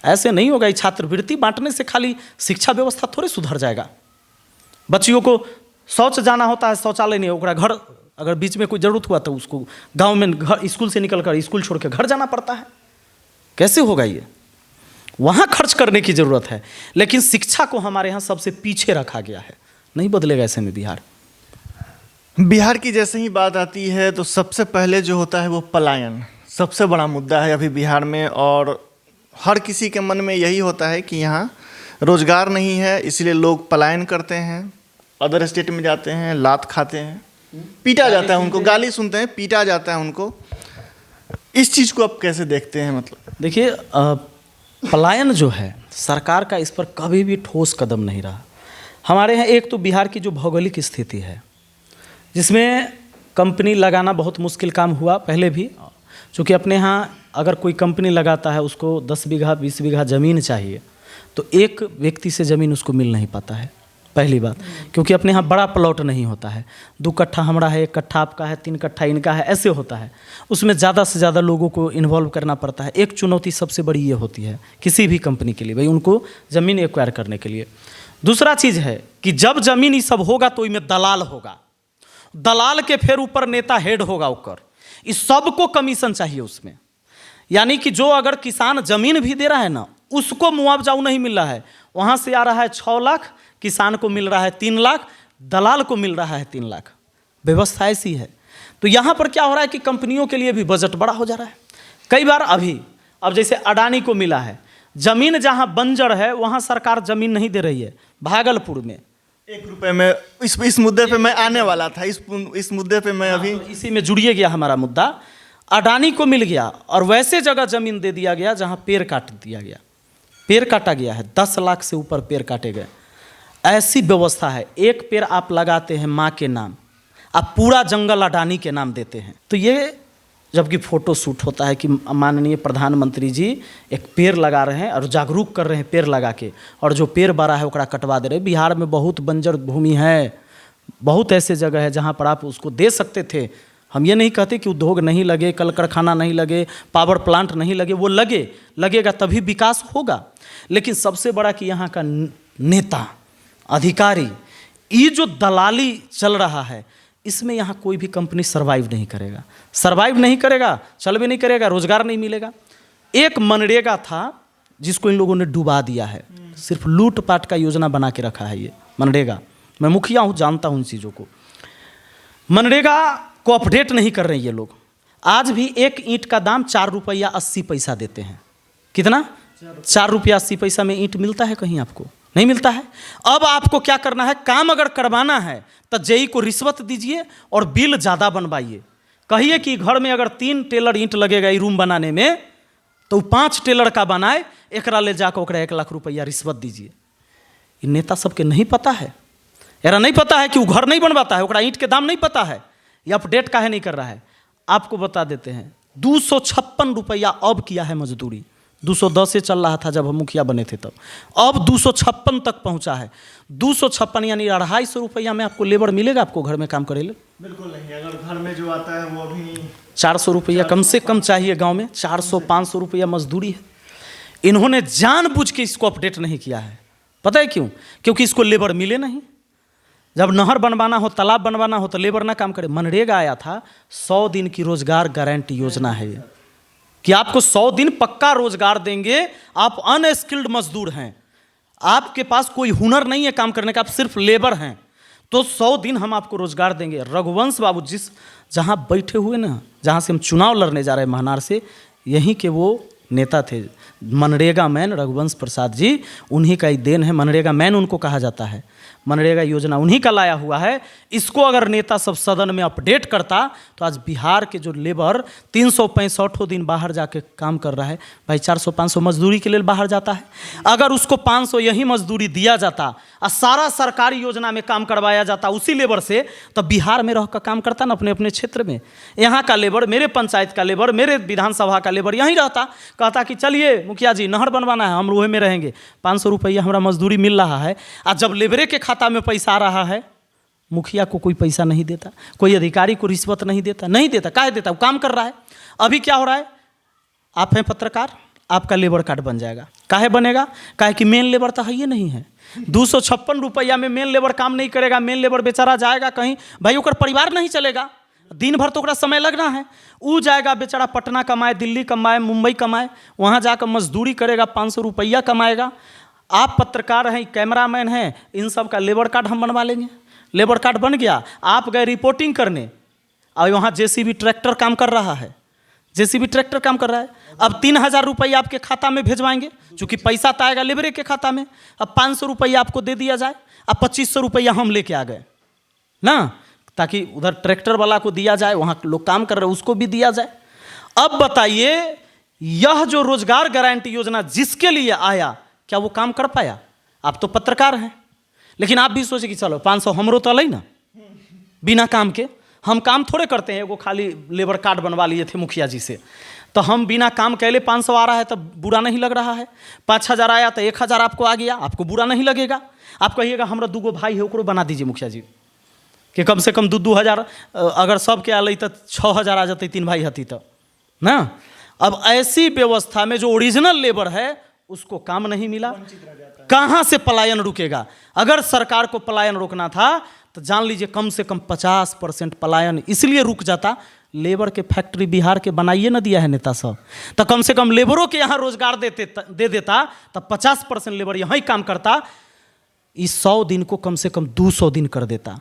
ऐसे नहीं होगा। ये छात्रवृत्ति बांटने से खाली शिक्षा व्यवस्था थोड़े सुधर जाएगा। बच्चियों को शौच जाना होता है, शौचालय नहीं होगा, घर अगर बीच में कोई ज़रूरत हुआ तो उसको गांव में घर स्कूल से निकल कर स्कूल छोड़ के घर जाना पड़ता है। कैसे होगा ये? वहाँ खर्च करने की ज़रूरत है, लेकिन शिक्षा को हमारे यहाँ सबसे पीछे रखा गया है। नहीं बदलेगा ऐसे में बिहार। बिहार की जैसे ही बात आती है तो सबसे पहले जो होता है वो पलायन सबसे बड़ा मुद्दा है अभी बिहार में, और हर किसी के मन में यही होता है कि यहाँ रोजगार नहीं है, इसलिए लोग पलायन करते हैं, अदर स्टेट में जाते हैं, लात खाते हैं, पीटा जाता है उनको, गाली सुनते हैं, पीटा जाता है उनको। इस चीज़ को आप कैसे देखते हैं? मतलब देखिए, पलायन जो है सरकार का इस पर कभी भी ठोस कदम नहीं रहा। हमारे यहाँ एक तो बिहार की जो भौगोलिक स्थिति है, जिसमें कंपनी लगाना बहुत मुश्किल काम हुआ पहले भी, चूँकि अपने यहाँ अगर कोई कंपनी लगाता है उसको 10 बीघा 20 बीघा ज़मीन चाहिए, तो एक व्यक्ति से ज़मीन उसको मिल नहीं पाता है, पहली बात। क्योंकि अपने यहाँ बड़ा प्लॉट नहीं होता है, 2 कट्ठा हमारा है, 1 कट्ठा आपका है, 3 कट्ठा इनका है, ऐसे होता है। उसमें ज़्यादा से ज़्यादा लोगों को इन्वॉल्व करना पड़ता है। एक चुनौती सबसे बड़ी ये होती है किसी भी कंपनी के लिए, भाई उनको ज़मीन एक्वायर करने के लिए। दूसरा चीज़ है कि जब ज़मीन ये सब होगा तो इनमें दलाल होगा, दलाल के फिर ऊपर नेता हेड होगा ऊपर, इस सबको कमीशन चाहिए उसमें। यानी कि जो अगर किसान ज़मीन भी दे रहा है ना, उसको मुआवजा नहीं मिल रहा है, वहाँ से आ रहा है 6 लाख, किसान को मिल रहा है 3 लाख, दलाल को मिल रहा है 3 लाख। व्यवस्था ऐसी है। तो यहाँ पर क्या हो रहा है कि कंपनियों के लिए भी बजट बड़ा हो जा रहा है। कई बार अब जैसे अडानी को मिला है ज़मीन, जहाँ बंजर है वहाँ सरकार ज़मीन नहीं दे रही है। भागलपुर में 1 रुपये में, इस मुद्दे पे मैं आने वाला था, इस मुद्दे पे मैं अभी तो इसी में जुड़िए गया हमारा मुद्दा। अडानी को मिल गया और वैसे जगह ज़मीन दे दिया गया जहाँ पेड़ काट दिया गया, पेड़ काटा गया है, 10 लाख से ऊपर पेड़ काटे गए। ऐसी व्यवस्था है, एक पेड़ आप लगाते हैं माँ के नाम, आप पूरा जंगल अडानी के नाम देते हैं। तो ये जबकि फ़ोटो शूट होता है कि माननीय प्रधानमंत्री जी एक पेड़ लगा रहे हैं और जागरूक कर रहे हैं पेड़ लगा के, और जो पेड़ बड़ा है ओकरा कटवा दे रहे हैं। बिहार में बहुत बंजर भूमि है, बहुत ऐसे जगह है जहाँ पर आप उसको दे सकते थे। हम ये नहीं कहते कि उद्योग नहीं लगे, कल कारखाना नहीं लगे, पावर प्लांट नहीं लगे, वो लगेगा तभी विकास होगा। लेकिन सबसे बड़ा कि यहाँ का नेता, अधिकारी, ये जो दलाली चल रहा है, इसमें यहाँ कोई भी कंपनी सर्वाइव नहीं करेगा, सर्वाइव नहीं करेगा, चल भी नहीं करेगा, रोजगार नहीं मिलेगा। एक मनरेगा था जिसको इन लोगों ने डुबा दिया है, सिर्फ लूटपाट का योजना बना के रखा है ये मनरेगा। मैं मुखिया हूँ, जानता हूँ इन चीज़ों को। मनरेगा को अपडेट नहीं कर रहे हैं ये लोग। आज भी एक ईंट का दाम 4 रुपया 80 पैसा देते हैं। कितना? 4 रुपया 80 पैसा में ईंट मिलता है कहीं? आपको नहीं मिलता है। अब आपको क्या करना है, काम अगर करवाना है तो जेई को रिश्वत दीजिए और बिल ज़्यादा बनवाइए। कहिए कि घर में अगर 3 टेलर ईंट लगेगा ये रूम बनाने में, तो 5 टेलर का बनाए, एकरा ले जाकर ओकरा 1 लाख रुपया रिश्वत दीजिए। ये नेता सबके नहीं पता है, यार नहीं पता है कि वो घर नहीं बनवाता है, ओकरा ईंट के दाम नहीं पता है, ये अपडेट काहे नहीं कर रहा है। आपको बता देते हैं 256 रुपया अब किया है मजदूरी। 210 से चल रहा था जब हम मुखिया बने थे तब, अब 256 तक पहुंचा है। 256 यानी 250 रुपया में आपको लेबर मिलेगा आपको घर में काम करे ले? बिल्कुल नहीं। अगर घर में जो आता है वो अभी 400 रुपया कम से कम चाहिए गांव में। 400-500 रुपया मजदूरी है। इन्होंने जानबूझ के इसको अपडेट नहीं किया है। पता है क्यों? क्योंकि इसको लेबर मिले नहीं। जब नहर बनवाना हो, तालाब बनवाना हो तो लेबर ना काम करे। मनरेगा आया था, 100 दिन की रोजगार गारंटी योजना है ये, कि आपको 100 दिन पक्का रोजगार देंगे। आप अनस्किल्ड मजदूर हैं, आपके पास कोई हुनर नहीं है काम करने का, आप सिर्फ लेबर हैं, तो 100 दिन हम आपको रोजगार देंगे। रघुवंश बाबू जहाँ बैठे हुए ना, जहाँ से हम चुनाव लड़ने जा रहे हैं महानार से, यहीं के वो नेता थे मनरेगा मैन रघुवंश प्रसाद जी। उन्हीं का ही देन है, मनरेगा मैन उनको कहा जाता है। मनरेगा योजना उन्हीं का लाया हुआ है। इसको अगर नेता सब सदन में अपडेट करता तो आज बिहार के जो लेबर 365 दिन बाहर जाके काम कर रहा है, भाई 400-500 मजदूरी के लिए बाहर जाता है, अगर उसको 500 यही मजदूरी दिया जाता और सारा सरकारी योजना में काम करवाया जाता उसी लेबर से, तो बिहार में रह कर काम करता ना अपने अपने क्षेत्र में। यहाँ का लेबर, मेरे पंचायत का लेबर, मेरे विधानसभा का लेबर यहीं रहता, कहता कि चलिए मुखिया जी नहर बनवाना है, हम लोहे में रहेंगे, 500 रुपया हमारा मजदूरी मिल रहा है। आज जब लेबरे के खाता में पैसा आ रहा है, मुखिया को कोई पैसा नहीं देता, कोई अधिकारी को रिश्वत नहीं देता, नहीं देता। काहे देता? वो काम कर रहा है। अभी क्या हो रहा है, आप हैं पत्रकार, आपका लेबर कार्ड बन जाएगा। काहे बनेगा? काहे कि मेन लेबर तो है ही नहीं है। 256 रुपया में मेन लेबर काम नहीं करेगा, मेन लेबर बेचारा जाएगा कहीं, भाई ओकर परिवार नहीं चलेगा, दिन भर तो ओकरा समय लगना है। वो जाएगा बेचारा पटना कमाए, दिल्ली कमाए, मुंबई कमाए, वहाँ जाकर मजदूरी करेगा, 500 रुपया कमाएगा। आप पत्रकार हैं, कैमरामैन हैं, इन सब का लेबर कार्ड हम बनवा लेंगे। लेबर कार्ड बन गया, आप गए रिपोर्टिंग करने, और वहाँ जेसीबी ट्रैक्टर काम कर रहा है, जेसीबी ट्रैक्टर काम कर रहा है। अब 3000 रुपया आपके खाता में भेजवाएंगे, चूँकि पैसा तो आएगा लेबरे के खाता में। अब 500 रुपया आपको दे दिया जाए, अब 2500 रुपया हम लेके आ गए ना, ताकि उधर ट्रैक्टर वाला को दिया जाए, वहाँ लोग काम कर रहे हैं उसको भी दिया जाए। अब बताइए, यह जो रोजगार गारंटी योजना जिसके लिए आया, क्या वो काम कर पाया? आप तो पत्रकार हैं, लेकिन आप भी सोचे कि चलो 500 हमरो तो अलै ना, बिना काम के हम काम थोड़े करते हैं। वो खाली लेबर कार्ड बनवा लिए थे मुखिया जी से, तो हम बिना काम कैले 500 आ रहा है तो बुरा नहीं लग रहा है। 5000 आया तो 1000 आपको आ गया, आपको बुरा नहीं लगेगा। आप कहिएगा हमरा 2 भाई है, ओकरो बना दीजिए मुखिया जी, कि कम से कम 2 हज़ार, अगर सबके आलै तो 6000 आ जाते, 3 भाई हती तो ना। अब ऐसी व्यवस्था में जो ओरिजिनल लेबर है उसको काम नहीं मिला, कहाँ से पलायन रुकेगा? अगर सरकार को पलायन रोकना था तो जान लीजिए कम से कम 50% पलायन इसलिए रुक जाता। लेबर के फैक्ट्री बिहार के बनाइए ना दिया है नेता सब, तो कम से कम लेबरों के यहाँ रोजगार दे देता, तो 50% लेबर यहाँ ही काम करता। इस 100 दिन को कम से कम 200 दिन कर देता।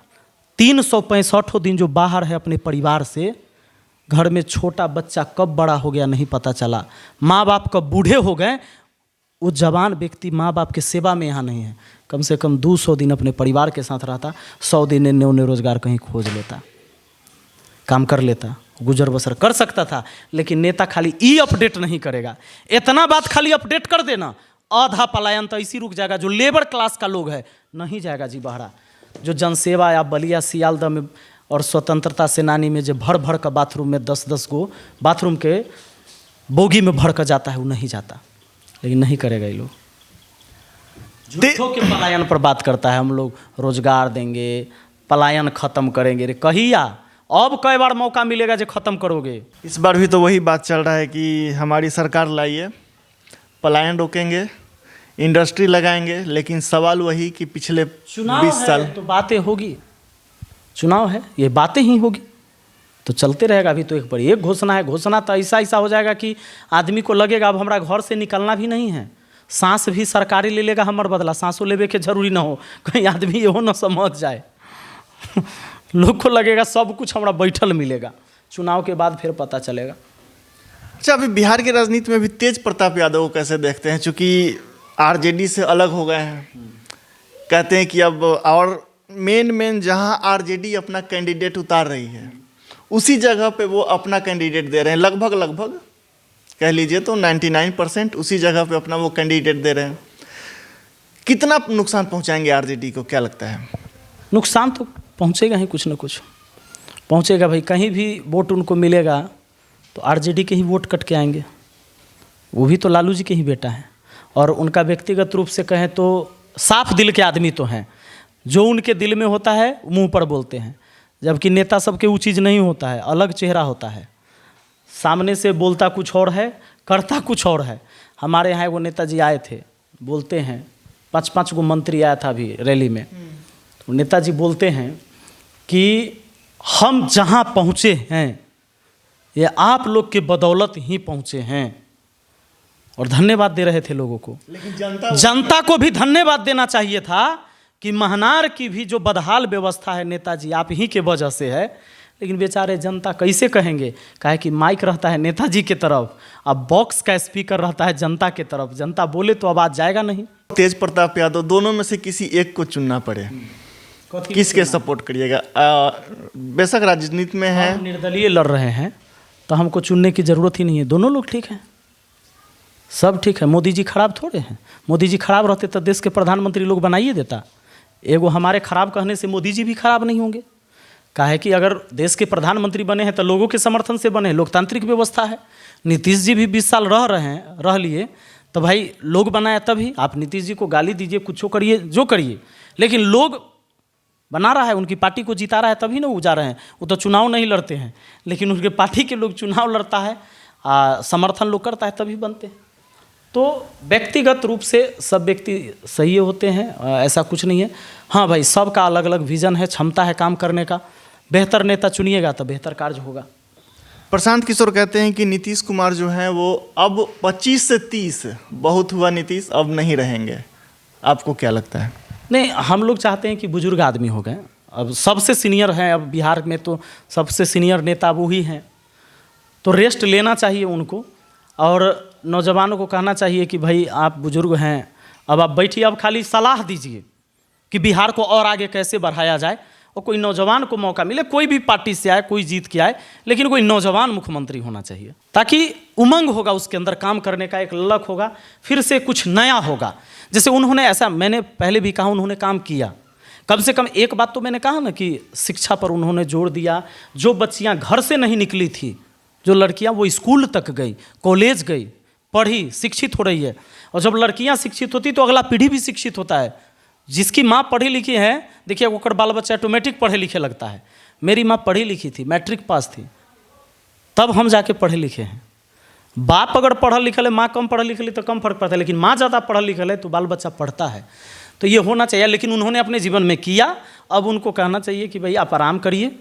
365 दिन जो बाहर है अपने परिवार से, घर में छोटा बच्चा कब बड़ा हो गया नहीं पता चला, माँ बाप कब बूढ़े हो गए, वो जवान व्यक्ति माँ बाप के सेवा में यहाँ नहीं है। कम से कम 200 दिन अपने परिवार के साथ रहता, 100 दिन इन्हें उन्हें रोजगार कहीं खोज लेता, काम कर लेता, गुजर बसर कर सकता था। लेकिन नेता खाली ई अपडेट नहीं करेगा। इतना बात खाली अपडेट कर देना, आधा पलायन तो इसी रुक जाएगा। जो लेबर क्लास का लोग है नहीं जाएगा जी बाहर। जो जनसेवा या बलिया सियालदह में और स्वतंत्रता सेनानी में जो भर भर का बाथरूम में 10-10 गो बाथरूम के बोगी में भर कर जाता है, वो नहीं जाता। लेकिन नहीं करेगा ये लोग। झूठों के पलायन पर बात करता है, हम लोग रोजगार देंगे, पलायन खत्म करेंगे। रे कहिया? अब कई बार मौका मिलेगा जो खत्म करोगे? इस बार भी तो वही बात चल रहा है कि हमारी सरकार लाई है, पलायन रोकेंगे, इंडस्ट्री लगाएंगे। लेकिन सवाल वही कि पिछले 20 साल तो बातें होगी, चुनाव है, ये बातें ही होगी तो चलते रहेगा। अभी तो एक बड़ी एक घोषणा है, घोषणा तो ऐसा हो जाएगा कि आदमी को लगेगा अब हमारा घर से निकलना भी नहीं है, सांस भी सरकारी ले लेगा हमार बदला, सांसों लेवे के जरूरी ना हो, कहीं आदमी ये ना समझ जाए लोग को लगेगा सब कुछ हमारा बैठल मिलेगा। चुनाव के बाद फिर पता चलेगा। अच्छा, अभी बिहार की राजनीति में भी तेज प्रताप यादव को कैसे देखते हैं? चूँकि आरजेडी से अलग हो गए हैं, कहते हैं कि अब और मेन जहां आरजेडी अपना कैंडिडेट उतार रही है उसी जगह पे वो अपना कैंडिडेट दे रहे हैं, लगभग कह लीजिए तो 99% उसी जगह पे अपना वो कैंडिडेट दे रहे हैं। कितना नुकसान पहुंचाएंगे आरजेडी को, क्या लगता है? नुकसान तो पहुंचेगा ही, कुछ ना कुछ पहुंचेगा भाई। कहीं भी वोट उनको मिलेगा तो आरजेडी के ही वोट कट के आएंगे। वो भी तो लालू जी के ही बेटा है और उनका व्यक्तिगत रूप से कहें तो साफ दिल के आदमी तो हैं, जो उनके दिल में होता है मुंह पर बोलते हैं। जबकि नेता सबके वो चीज़ नहीं होता है, अलग चेहरा होता है, सामने से बोलता कुछ और है, करता कुछ और है। हमारे यहाँ वो नेताजी आए थे, बोलते हैं 5-5 गो मंत्री आया था अभी रैली में, तो नेताजी बोलते हैं कि हम जहाँ पहुँचे हैं ये आप लोग के बदौलत ही पहुँचे हैं, और धन्यवाद दे रहे थे लोगों को। लेकिन जनता को भी धन्यवाद देना चाहिए था कि महनार की भी जो बदहाल व्यवस्था है नेताजी आप ही के वजह से है। लेकिन बेचारे जनता कैसे कहेंगे, काहे कि माइक रहता है नेताजी के तरफ, अब बॉक्स का स्पीकर रहता है जनता के तरफ, जनता बोले तो आवाज़ जाएगा नहीं। तेज प्रताप यादव, दोनों में से किसी एक को चुनना पड़े, किसके सपोर्ट करिएगा? बेशक राजनीति में है, निर्दलीय लड़ रहे हैं तो हमको चुनने की ज़रूरत ही नहीं है, दोनों लोग ठीक हैं, सब ठीक है। मोदी जी खराब थोड़े हैं, मोदी जी खराब रहते तो देश के प्रधानमंत्री लोग बनाइए देता। एगो हमारे खराब कहने से मोदी जी भी खराब नहीं होंगे, काहे कि अगर देश के प्रधानमंत्री बने हैं तो लोगों के समर्थन से बने, लोकतांत्रिक व्यवस्था है। नीतीश जी भी 20 साल रह लिए तो भाई लोग बनाया तभी। आप नीतीश जी को गाली दीजिए, कुछ करिए, जो करिए, लेकिन लोग बना रहा है, उनकी पार्टी को जिता रहा है तभी ना वो जा रहे हैं। वो तो चुनाव नहीं लड़ते हैं, लेकिन उनके पार्टी के लोग चुनाव लड़ता है, समर्थन लोग करता है तभी बनते हैं। तो व्यक्तिगत रूप से सब व्यक्ति सही होते हैं, ऐसा कुछ नहीं है। हाँ भाई, सबका अलग अलग विज़न है, क्षमता है काम करने का। बेहतर नेता चुनिएगा तो बेहतर कार्य होगा। प्रशांत किशोर कहते हैं कि नीतीश कुमार जो हैं वो अब 25 से 30 बहुत हुआ, नीतीश अब नहीं रहेंगे। आपको क्या लगता है? नहीं, हम लोग चाहते हैं कि बुजुर्ग आदमी हो गए, अब सबसे सीनियर हैं, अब बिहार में तो सबसे सीनियर नेता वो ही हैं, तो रेस्ट लेना चाहिए उनको। और नौजवानों को कहना चाहिए कि भाई आप बुजुर्ग हैं, अब आप बैठिए, अब खाली सलाह दीजिए कि बिहार को और आगे कैसे बढ़ाया जाए, और कोई नौजवान को मौका मिले, कोई भी पार्टी से आए, कोई जीत के आए, लेकिन कोई नौजवान मुख्यमंत्री होना चाहिए, ताकि उमंग होगा उसके अंदर काम करने का, एक ललक होगा, फिर से कुछ नया होगा। जैसे उन्होंने, ऐसा मैंने पहले भी कहा, उन्होंने काम किया। कम से कम एक बात तो मैंने कहा ना कि शिक्षा पर उन्होंने जोर दिया। जो बच्चियाँ घर से नहीं निकली थी, जो लड़कियाँ वो स्कूल तक गई, कॉलेज गई, पढ़ी, शिक्षित हो रही है। और जब लड़कियाँ शिक्षित होती तो अगला पीढ़ी भी शिक्षित होता है। जिसकी माँ पढ़ी लिखी है, देखिए ओकर बाल बच्चा ऑटोमेटिक पढ़े लिखे लगता है। मेरी माँ पढ़ी लिखी थी, मैट्रिक पास थी, तब हम जाके पढ़े लिखे हैं। बाप अगर पढ़ल लिखल है, माँ कम पढ़ल लिखल है तो कम फर्क पड़ता है, लेकिन माँ ज़्यादा पढ़ल लिखल है तो बाल बच्चा पढ़ता है। तो ये होना चाहिए, लेकिन उन्होंने अपने जीवन में किया। अब उनको कहना चाहिए कि भाई आप आराम करिए,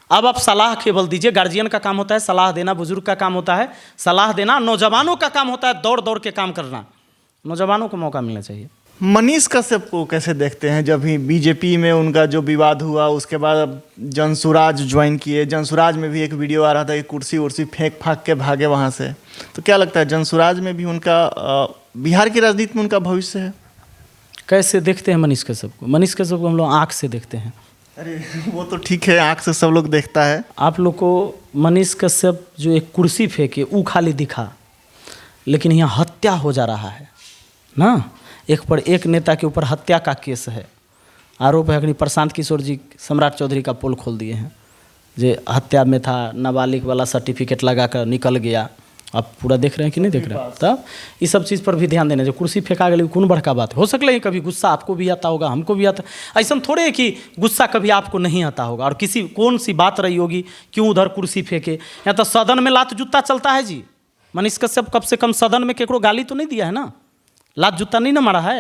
अब आप सलाह केवल दीजिए। गार्जियन का काम होता है सलाह देना, बुजुर्ग का काम होता है सलाह देना, नौजवानों का काम होता है दौड़ दौड़ के काम करना। नौजवानों को मौका मिलना चाहिए। मनीष कश्यप को कैसे देखते हैं? जब ही बीजेपी में उनका जो विवाद हुआ, उसके बाद अब जनसुराज ज्वाइन किए। जनसुराज में भी एक वीडियो आ रहा था कि कुर्सी उर्सी फेंक फाक के भागे वहाँ से। तो क्या लगता है जनसुराज में भी उनका, बिहार की राजनीति में उनका भविष्य है? कैसे देखते हैं मनीष कश्यप को? मनीष कश्यप को हम लोग आँख से देखते हैं। अरे वो तो ठीक है, आँख से सब लोग देखता है। आप लोग को मनीष कश्यप जो एक कुर्सी फेंके वो खाली दिखा, लेकिन यहाँ हत्या हो जा रहा है ना। एक पर एक नेता के ऊपर हत्या का केस है, आरोप है कि प्रशांत किशोर जी सम्राट चौधरी का पोल खोल दिए हैं, जो हत्या में था, नाबालिग वाला सर्टिफिकेट लगा कर निकल गया। आप पूरा देख रहे हैं कि नहीं देख रहे हैं? तब इस सब चीज़ पर भी ध्यान देना। जो कुर्सी फेंका गई कौन बड़का बात है? हो सकता है कभी गुस्सा आपको भी आता होगा, हमको भी आता। ऐसा थोड़े है कि गुस्सा कभी आपको नहीं आता होगा, और किसी कौन सी बात रही होगी क्यों उधर कुर्सी फेंके। यहाँ तो सदन में लात जूता चलता है जी। मनीष कश्यप कम से कम सदन में केकरो गाली तो नहीं दिया है ना, लात जूता नहीं ना मारा है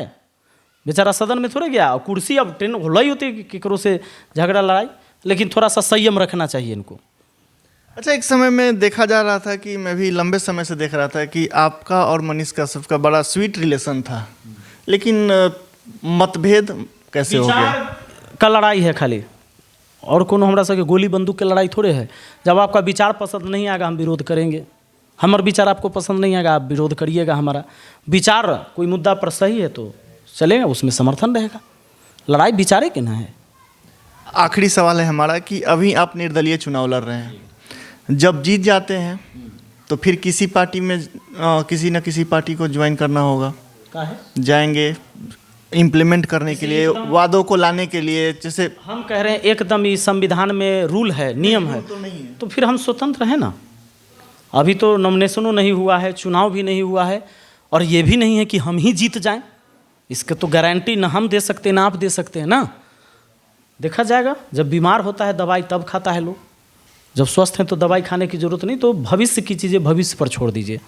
बेचारा। सदन में थोड़े गया, और कुर्सी अब ट्रेन होल ही होती है केकरो से झगड़ा लड़ाई। लेकिन थोड़ा सा संयम रखना चाहिए इनको। अच्छा, एक समय में देखा जा रहा था कि मैं भी लंबे समय से देख रहा था कि आपका और मनीष कश्यप का बड़ा स्वीट रिलेशन था, लेकिन मतभेद कैसे हो गया? विचार का लड़ाई है खाली, और कोनो हमरा सबके गोली बंदूक के लड़ाई थोड़े है। जब आपका विचार पसंद नहीं आएगा हम विरोध करेंगे, हमारा विचार आपको पसंद नहीं आएगा आप विरोध करिएगा। हमारा विचार कोई मुद्दा पर सही है तो चलेगा, उसमें समर्थन रहेगा। लड़ाई विचारे के ना है। आखिरी सवाल है हमारा कि अभी आप निर्दलीय चुनाव लड़ रहे हैं, जब जीत जाते हैं तो फिर किसी पार्टी में किसी न किसी पार्टी को ज्वाइन करना होगा, जाएंगे इम्प्लीमेंट करने के लिए, वादों को लाने के लिए। जैसे हम कह रहे हैं एकदम ये संविधान में रूल है, नियम है, तो फिर हम स्वतंत्र हैं ना। अभी तो नॉमिनेशनों नहीं हुआ है, चुनाव भी नहीं हुआ है, और ये भी नहीं है कि हम ही जीत जाएं। इसके तो गारंटी ना हम दे सकते ना आप दे सकते हैं ना। देखा जाएगा, जब बीमार होता है दवाई तब खाता है लोग, जब स्वस्थ हैं तो दवाई खाने की ज़रूरत नहीं। तो भविष्य की चीज़ें भविष्य पर छोड़ दीजिए,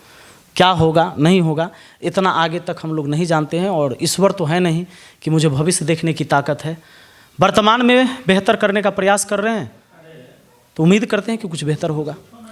क्या होगा नहीं होगा इतना आगे तक हम लोग नहीं जानते हैं, और ईश्वर तो है नहीं कि मुझे भविष्य देखने की ताकत है। वर्तमान में बेहतर करने का प्रयास कर रहे हैं तो उम्मीद करते हैं कि कुछ बेहतर होगा।